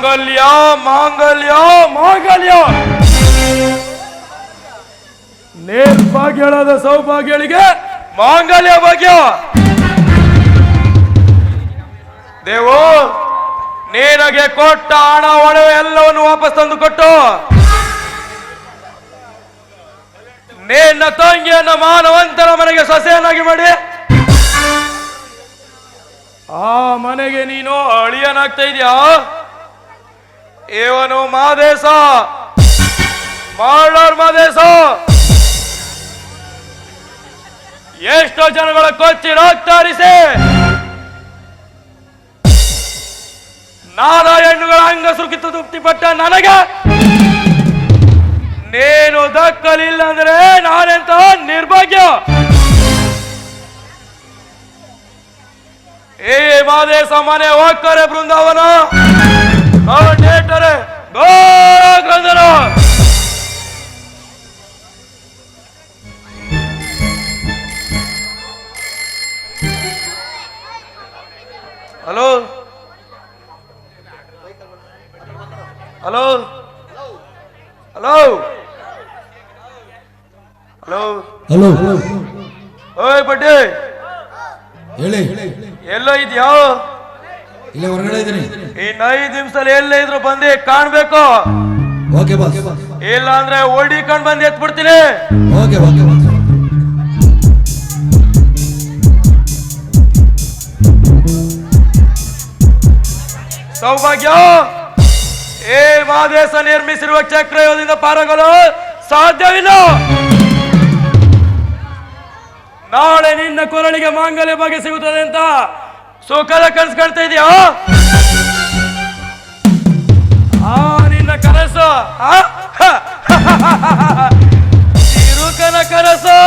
ಮಾಂಗಲ್ಯ ಮಾಂಗಲ್ಯ ಮಾಂಗಲ್ಯ. ನಿರ್ಭಾಗ್ಯಳಾದ ಸೌಭಾಗ್ಯಳಿಗೆ ಮಾಂಗಲ್ಯ ಭಾಗ್ಯ. ದೇವು ನಿನಗೆ ಕೊಟ್ಟ ಹಣ ಒಡವೆ ಎಲ್ಲವನ್ನು ವಾಪಸ್ ತಂದು ಕೊಟ್ಟು ನಿನ್ನ ತಂಗಿಯನ್ನ ಮಾನವಂತರ ಮನೆಗೆ ಸೊಸೆಯನ್ನಾಗಿ ಮಾಡಿ ಆ ಮನೆಗೆ ನೀನು ಅಳಿಯನಾಗ್ತಾ ಇದೆಯಾ? ಇವನು ಮಾದೇಶ, ಮಾಡೋರ್ ಮಾದೇಶ. ಎಷ್ಟೋ ಜನಗಳ ಕೊಚ್ಚಿ ರಕ್ತಾರಿಸಿ ನಾನಾ ಹೆಣ್ಣುಗಳ ಅಂಗ ಸುಖಿತ ತೃಪ್ತಿಪಟ್ಟ ನನಗೆ ನೀನು ದಕ್ಕಲಿಲ್ಲ ಅಂದ್ರೆ ನಾನೆಂತ ನಿರ್ಭಾಗ್ಯ. ಏ ಮಾದೇಶ ಮನೆ ಹೋಗ್ತಾರೆ ಬೃಂದಾವನ ನೇಟರೆ ಗೋಗ್ರಂದನ. Hello hello hello hello hello. ಓಯ್ ಬಡ್ಡಿ ಹೇಳಿ. ಎಲ್ಲೋ ಇದೆಯಾ? ಇಲ್ಲ, ಹೊರಗಡೆ ಇದ್ದೀನಿ. ಇನ್ನು 5 ನಿಮಿಷದಲ್ಲಿ ಎಲ್ಲೇ ಇದ್ರು ಬಂದು ಕಾಣ್ಬೇಕು. Okay boss. ಇಲ್ಲ ಅಂದ್ರೆ ಓಡಿಕೊಂಡು ಬಂದು ಎತ್ಬಿಡ್ತೀನಿ. Okay okay boss. ಸೌಭಾಗ್ಯ, ಏ ಮಾದೇಶ ನಿರ್ಮಿಸಿರುವ ಚಕ್ರಯೋಗದಿಂದ ಪಾರಾಗಲು ಸಾಧ್ಯವಿಲ್ಲ. ನಾಳೆ ನಿನ್ನ ಕೊರಳಿಗೆ ಮಾಂಗಲ್ಯ ಭಾಗ್ಯ ಸಿಗುತ್ತದೆ ಅಂತ ಸುಖದ ಕನಸು ಕಾಣ್ತಾ ಇದೆಯಾ? ನಿನ್ನ ಕನಸು ತಿರುಕನ ಕನಸು.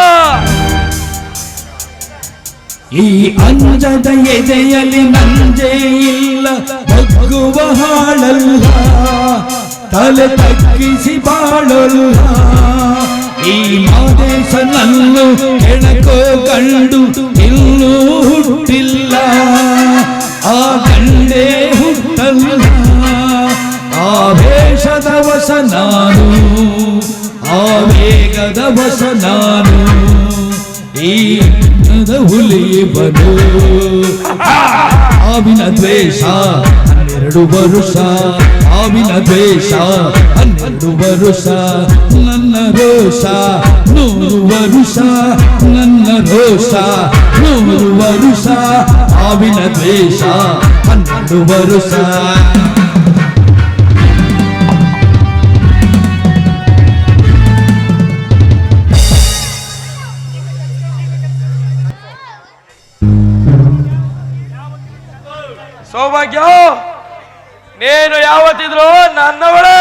ಈ ಅಂಜದ ಎದೆಯಲ್ಲಿ ನಂಜೆ ಇಲ್ಲ, ಬಗ್ಗುವ ಹಾಳಲ್ಲ, ತಲೆ ತಗ್ಗಿಸಿ ಬಾಳಲ್ಲ. ಈ ಮಾದೇಶನನ್ನು ಕೆಣಕೋ ಕಂಡು ಇನ್ನೂ ಹುಟ್ಟಿಲ್ಲ, ಆ ಕಂಡೇ ಹುಟ್ಟಲ್ಲ. ಆವೇಶದ ವಶ ನಾನು, ಆವೇಗದ ವಶ ನಾನು, ಈ ಹುಲಿ ಬದು ಆವಿನ ದ್ವೇಷ 12 ವರುಷ, ಆವಿನ ದ್ವೇಷ 12 ವರುಷ. ನನ್ನ ರೋಷ 100 ವರುಷ, ನನ್ನ ರೋಷ 100 ವರುಷ, ಆವಿನ ದ್ವೇಷ 12 ವರುಷ. ಸೌಭಾಗ್ಯ, ನೀನು ಯಾವತ್ತಿದ್ರು ನನ್ನವಳೇ.